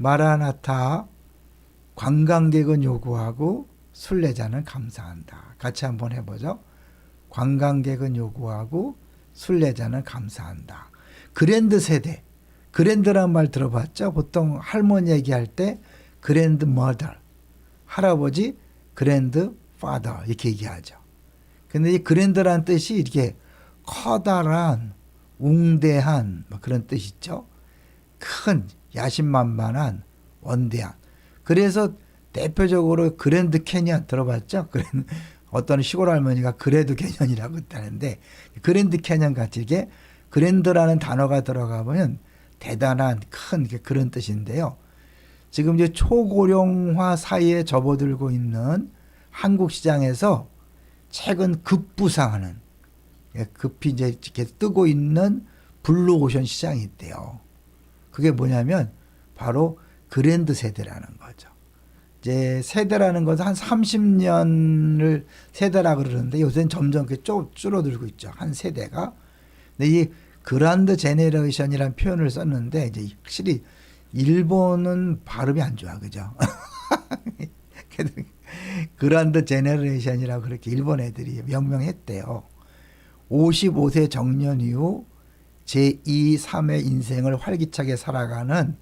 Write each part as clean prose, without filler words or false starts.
마라나타 관광객은 요구하고 순례자는 감사한다. 같이 한번 해보죠. 관광객은 요구하고 순례자는 감사한다. 그랜드 세대. 그랜드라는 말 들어봤죠? 보통 할머니 얘기할 때 그랜드 머더, 할아버지 그랜드 파더 이렇게 얘기하죠. 근데 이 그랜드라는 뜻이 이렇게 커다란, 웅대한 뭐 그런 뜻이 있죠. 큰, 야심만만한, 원대한. 그래서 대표적으로 그랜드 캐년 들어봤죠? 어떤 시골 할머니가 그래도 캐년이라고 했다는데 그랜드 캐년 같이 이게 그랜드라는 단어가 들어가 보면 대단한 큰 그런 뜻인데요. 지금 이제 초고령화 사이에 접어들고 있는 한국 시장에서 최근 급부상하는, 급히 이제 이렇게 뜨고 있는 블루오션 시장이 있대요. 그게 뭐냐면 바로 그랜드 세대라는 거죠. 이제 세대라는 것은 한 30년을 세대라 그러는데 요새는 점점 줄어들고 있죠. 한 세대가. 근데 이 그란드 제네레이션이라는 표현을 썼는데 이제 확실히 일본은 발음이 안 좋아, 그죠? 그란드 제네레이션이라고 그렇게 일본 애들이 명명했대요. 55세 정년 이후 제2, 3의 인생을 활기차게 살아가는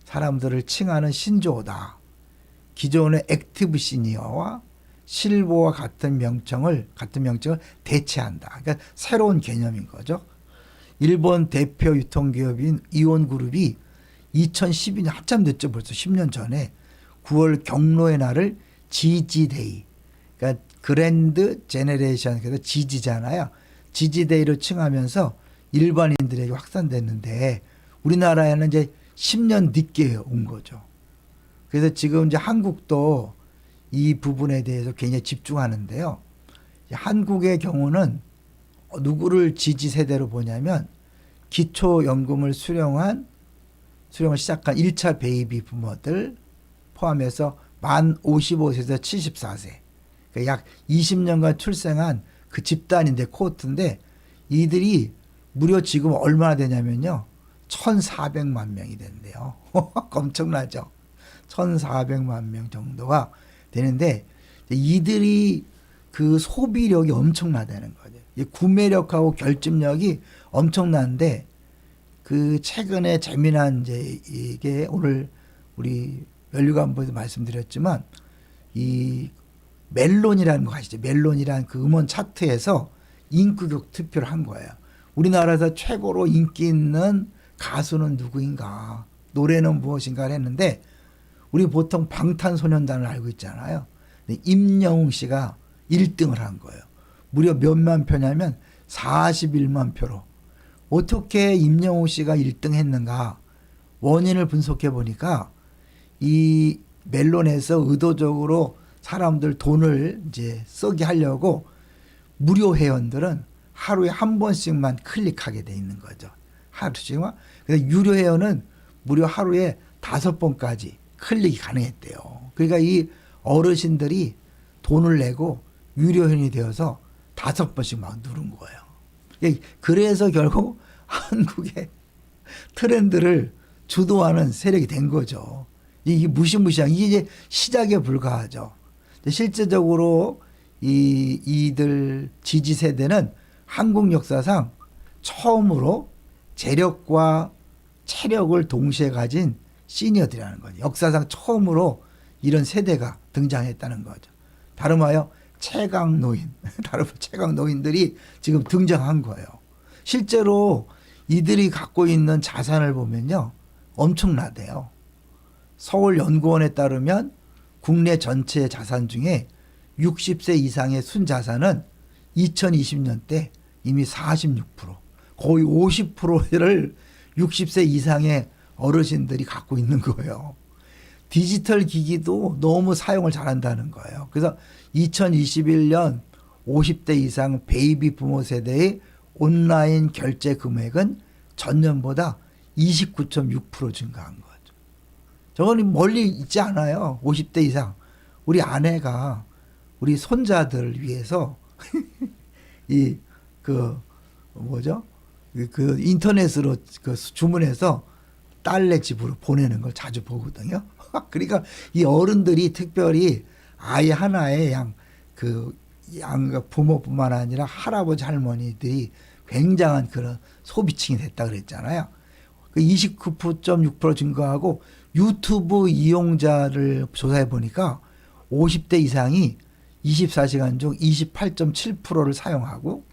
사람들을 칭하는 신조어다. 기존의 액티브 시니어와 실버와 같은 명칭을 대체한다. 그러니까 새로운 개념인 거죠. 일본 대표 유통기업인 이온그룹이 2012년 한참 됐죠. 벌써 10년 전에 9월 경로의 날을 지지데이, 그러니까 그랜드 제네레이션, 그래서 지지잖아요. 지지데이로 칭하면서 일반인들에게 확산됐는데 우리나라에는 이제 10년 늦게 온 거죠. 그래서 지금 이제 한국도 이 부분에 대해서 굉장히 집중하는데요. 한국의 경우는 누구를 지지 세대로 보냐면 기초연금을 수령을 시작한 1차 베이비 부모들 포함해서 만 55세에서 74세, 그러니까 약 20년간 출생한 그 집단인데 코호트인데 이들이 무려 지금 얼마나 되냐면요. 1,400만 명이 된대요. 엄청나죠. 1,400만 명 정도가 되는데 이들이 그 소비력이 엄청나다는 거죠. 구매력하고 결집력이 엄청난데 그 최근에 재미난 이제 이게 오늘 우리 면류관부에서 말씀드렸지만 이 멜론이라는 거 아시죠? 멜론이라는 그 음원 차트에서 인기곡 투표를 한 거예요. 우리나라에서 최고로 인기 있는 가수는 누구인가? 노래는 무엇인가를 했는데 우리 보통 방탄소년단을 알고 있잖아요. 임영웅 씨가 1등을 한 거예요. 무려 몇만 표냐면 41만 표로. 어떻게 임영웅 씨가 1등 했는가? 원인을 분석해 보니까 이 멜론에서 의도적으로 사람들 돈을 이제 쓰게 하려고 무료 회원들은 하루에 한 번씩만 클릭하게 돼 있는 거죠. 하루씩만. 그래서 유료 회원은 무려 하루에 5번까지 클릭이 가능했대요. 그러니까 이 어르신들이 돈을 내고 유료 회원이 되어서 5번씩 막 누른 거예요. 그래서 결국 한국의 트렌드를 주도하는 세력이 된 거죠. 이게 무시무시한, 이게 이제 시작에 불과하죠. 실제적으로 이들 지지 세대는 한국 역사상 처음으로 재력과 체력을 동시에 가진 시니어들이라는 거죠. 역사상 처음으로 이런 세대가 등장했다는 거죠. 다름하여 최강 노인들이 지금 등장한 거예요. 실제로 이들이 갖고 있는 자산을 보면요, 엄청나대요. 서울연구원에 따르면 국내 전체 자산 중에 60세 이상의 순자산은 2020년 때 이미 46%, 거의 50%를 60세 이상의 어르신들이 갖고 있는 거예요. 디지털 기기도 너무 사용을 잘한다는 거예요. 그래서 2021년 50대 이상 베이비 부모 세대의 온라인 결제 금액은 전년보다 29.6% 증가한 거죠. 저거는 멀리 있지 않아요. 50대 이상. 우리 아내가 우리 손자들을 위해서 그 인터넷으로 그 주문해서 딸네 집으로 보내는 걸 자주 보거든요. 그러니까 이 어른들이 특별히 아이 하나에 양 부모뿐만 아니라 할아버지 할머니들이 굉장한 그런 소비층이 됐다 그랬잖아요. 그 29.6% 증가하고 유튜브 이용자를 조사해 보니까 50대 이상이 24시간 중 28.7%를 사용하고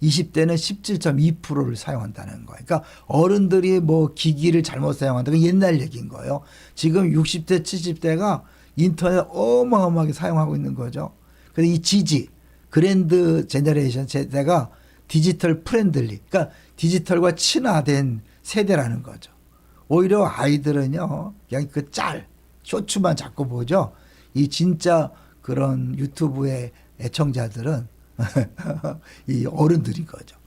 20대는 17.2%를 사용한다는 거예요. 그러니까 어른들이 뭐 기기를 잘못 사용한다. 그 옛날 얘기인 거예요. 지금 60대, 70대가 인터넷 어마어마하게 사용하고 있는 거죠. 그래서 이 GG, 그랜드 제너레이션 세대가 디지털 프렌들리, 그러니까 디지털과 친화된 세대라는 거죠. 오히려 아이들은요, 그냥 그 쇼츠만 자꾸 보죠. 이 진짜 그런 유튜브의 애청자들은 이 어른들인 거죠.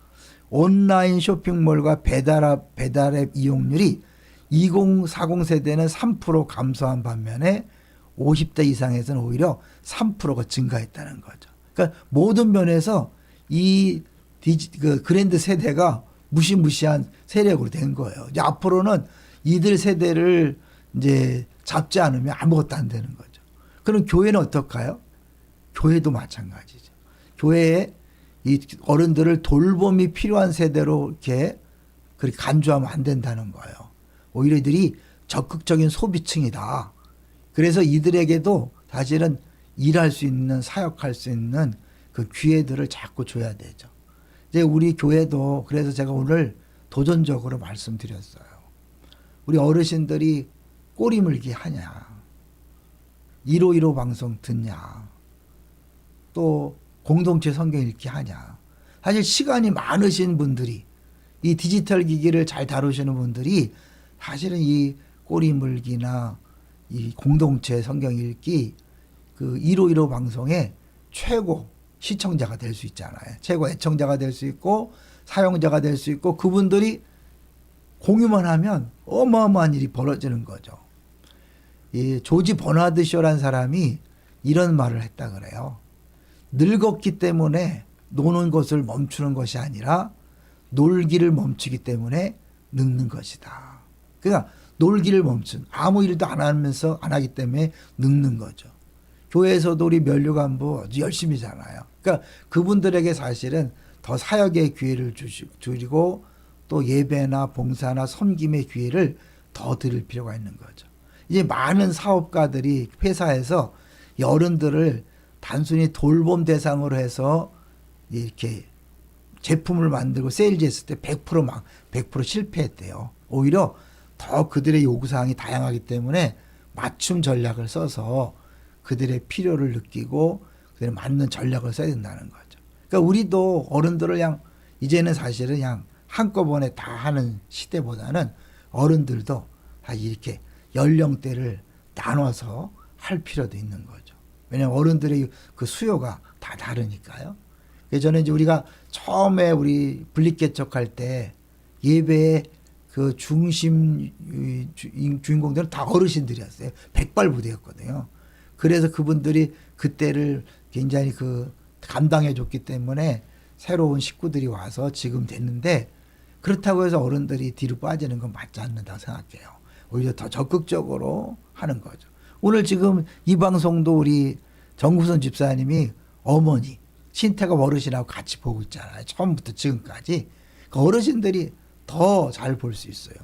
온라인 쇼핑몰과 배달앱 이용률이 2040 세대는 3% 감소한 반면에 50대 이상에서는 오히려 3%가 증가했다는 거죠. 그러니까 모든 면에서 이 그랜드 세대가 무시무시한 세력으로 된 거예요. 이제 앞으로는 이들 세대를 이제 잡지 않으면 아무것도 안 되는 거죠. 그럼 교회는 어떨까요? 교회도 마찬가지죠. 교회에 이 어른들을 돌봄이 필요한 세대로 이렇게 그렇게 간주하면 안 된다는 거예요. 오히려 이들이 적극적인 소비층이다. 그래서 이들에게도 사실은 일할 수 있는, 사역할 수 있는 그 기회들을 자꾸 줘야 되죠. 이제 우리 교회도 그래서 제가 오늘 도전적으로 말씀드렸어요. 우리 어르신들이 꼬리 물기 하냐, 1515 방송 듣냐, 또 공동체 성경 읽기 하냐. 사실 시간이 많으신 분들이, 이 디지털 기기를 잘 다루시는 분들이 사실은 이 꼬리 물기나 이 공동체 성경 읽기 그 1515 방송의 최고 시청자가 될 수 있잖아요. 최고 애청자가 될 수 있고 사용자가 될 수 있고, 그분들이 공유만 하면 어마어마한 일이 벌어지는 거죠. 이 조지 버나드 쇼라는 사람이 이런 말을 했다 그래요. 늙었기 때문에 노는 것을 멈추는 것이 아니라 놀기를 멈추기 때문에 늙는 것이다. 그러니까 놀기를 아무 일도 안 하면서 안 하기 때문에 늙는 거죠. 교회에서도 우리 면류관부 아주 열심히잖아요. 그러니까 그분들에게 사실은 더 사역의 기회를 주시고 또 예배나 봉사나 섬김의 기회를 더 드릴 필요가 있는 거죠. 이제 많은 사업가들이 회사에서 어른들을 단순히 돌봄 대상으로 해서 이렇게 제품을 만들고 세일즈했을 때 100% 실패했대요. 오히려 더 그들의 요구사항이 다양하기 때문에 맞춤 전략을 써서 그들의 필요를 느끼고 그들에 맞는 전략을 써야 된다는 거죠. 그러니까 우리도 어른들을 그냥 이제는 사실은 그냥 한꺼번에 다 하는 시대보다는 어른들도 다 이렇게 연령대를 나눠서 할 필요도 있는 거죠. 왜냐하면 어른들의 그 수요가 다 다르니까요. 예전에 이제 우리가 처음에 우리 분립개척할 때 예배의 그 중심 주인공들은 다 어르신들이었어요. 백발부대였거든요. 그래서 그분들이 그때를 굉장히 감당해 줬기 때문에 새로운 식구들이 와서 지금 됐는데, 그렇다고 해서 어른들이 뒤로 빠지는 건 맞지 않는다고 생각해요. 오히려 더 적극적으로 하는 거죠. 오늘 지금 이 방송도 우리 정구선 집사님이 어머니, 신태가 어르신하고 같이 보고 있잖아요. 처음부터 지금까지. 그 어르신들이 더 잘 볼 수 있어요.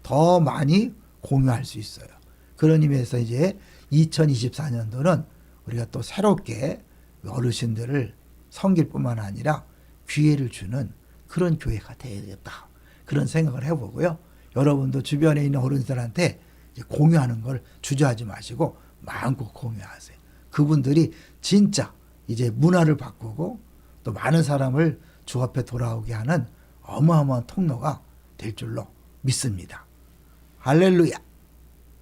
더 많이 공유할 수 있어요. 그런 의미에서 이제 2024년도는 우리가 또 새롭게 어르신들을 섬길 뿐만 아니라 기회를 주는 그런 교회가 되겠다. 그런 생각을 해보고요. 여러분도 주변에 있는 어른들한테 이제 공유하는 걸 주저하지 마시고 마음껏 공유하세요. 그분들이 진짜 이제 문화를 바꾸고 또 많은 사람을 주 앞에 돌아오게 하는 어마어마한 통로가 될 줄로 믿습니다. 할렐루야.